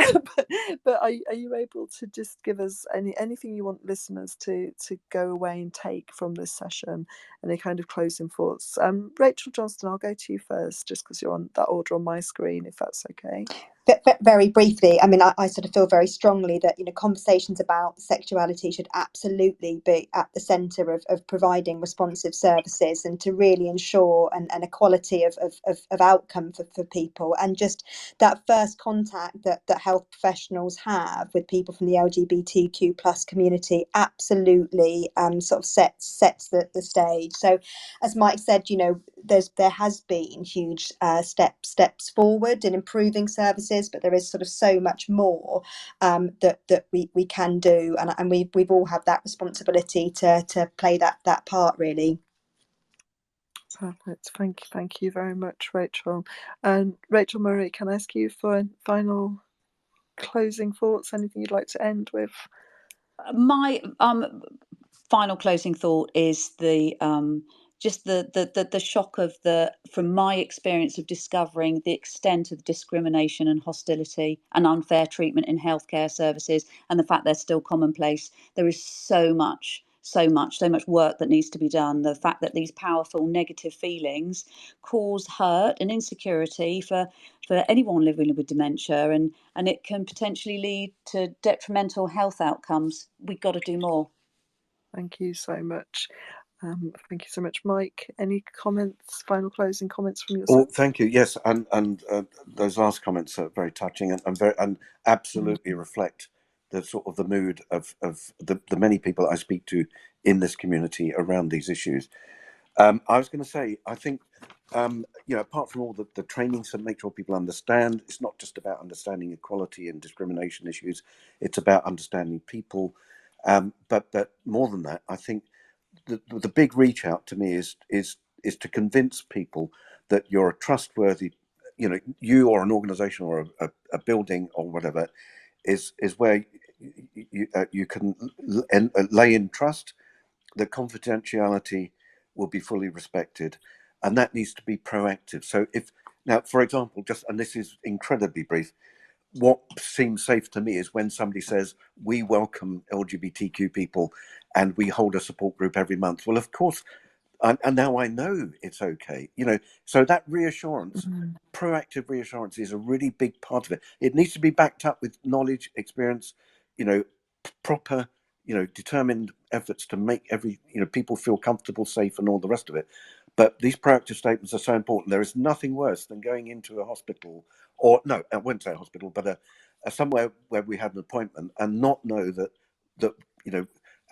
but are you able to just give us anything you want listeners to go away and take from this session, any kind of closing thoughts? Rachel Johnstone, I'll go to you first, just because you're on that order on my screen, if that's okay. Very briefly, I mean, I sort of feel very strongly that conversations about sexuality should absolutely be at the centre of providing responsive services, and to really ensure an equality of outcome for people. And just that first contact that health professionals have with people from the LGBTQ plus community absolutely sort of sets the stage. So, as Mike said, there has been huge steps forward in improving services, but there is sort of so much more that we can do, and we've all had that responsibility to play that part, really. Perfect. Thank you very much, Rachel. And Rachel Murray, can I ask you for final closing thoughts? Anything you'd like to end with? My final closing thought is just the shock of from my experience of discovering the extent of discrimination and hostility and unfair treatment in healthcare services, and the fact they're still commonplace. There is so much work that needs to be done. The fact that these powerful negative feelings cause hurt and insecurity for anyone living with dementia, and it can potentially lead to detrimental health outcomes. We've got to do more. Thank you so much. Thank you so much, Mike. Any comments, final closing comments from yourself? Oh, thank you. Yes, and those last comments are very touching, and absolutely reflect the sort of the mood of the many people I speak to in this community around these issues. I was going to say, I think apart from all the training to make sure people understand, it's not just about understanding equality and discrimination issues, it's about understanding people. But more than that, I think the big reach out to me is to convince people that you're a trustworthy, you or an organization or a building or whatever is where you can lay in trust, that confidentiality will be fully respected, and that needs to be proactive. So if now, for example, and this is incredibly brief, what seems safe to me is when somebody says we welcome LGBTQ people and we hold a support group every month. Well, of course, and now I know it's okay. So that reassurance, proactive reassurance, is a really big part of it. It needs to be backed up with knowledge, experience, proper, determined efforts to make people feel comfortable, safe, and all the rest of it. But these proactive statements are so important. There is nothing worse than going into a hospital, or no, I wouldn't say a hospital, but a somewhere where we had an appointment and not know that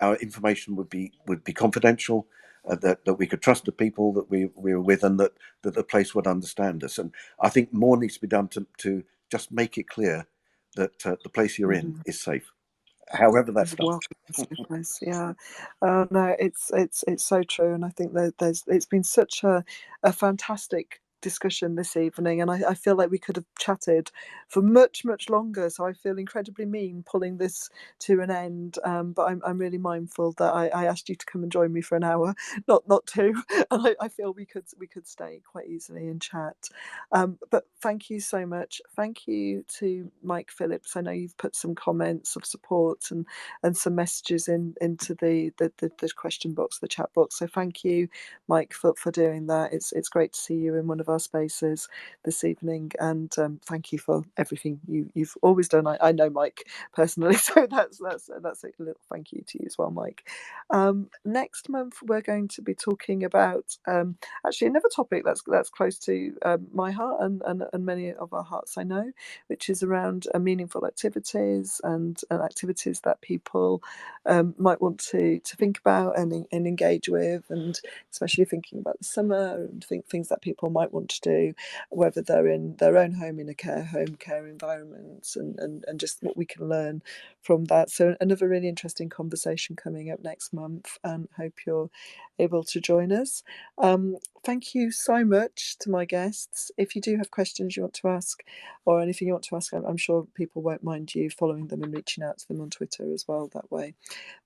our information would be confidential, that we could trust the people that we were with, and that the place would understand us. And I think more needs to be done to just make it clear that the place you're in is safe, however that's done. Welcome to safe place. Yeah, no, it's so true, and I think it's been such a fantastic discussion this evening, and I feel like we could have chatted for much longer. So I feel incredibly mean pulling this to an end, but I'm really mindful that I asked you to come and join me for an hour, not two, and I feel we could stay quite easily and chat. But thank you so much. Thank you to Mike Phillips. I know you've put some comments of support and some messages into the question box, the chat box. So thank you, Mike, for doing that. It's great to see you in one of our spaces this evening, and thank you for everything you've always done. I know Mike personally, so that's a little thank you to you as well, Mike. Next month we're going to be talking about actually another topic that's close to my heart and many of our hearts, I know, which is around meaningful activities and activities that people might want to think about and engage with, and especially thinking about the summer and things that people might want to do, whether they're in their own home, in a care environment, and just what we can learn from that. So another really interesting conversation coming up next month, and hope you're able to join us. Thank you so much to my guests. If you do have questions you want to ask, or anything you want to ask, I'm sure people won't mind you following them and reaching out to them on Twitter as well that way.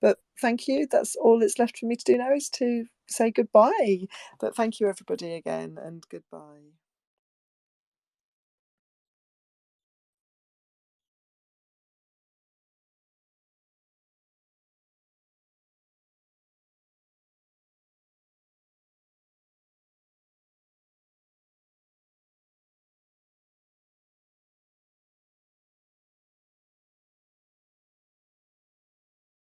But thank you. That's all that's left for me to do now, is to say goodbye. But thank you everybody again, and goodbye.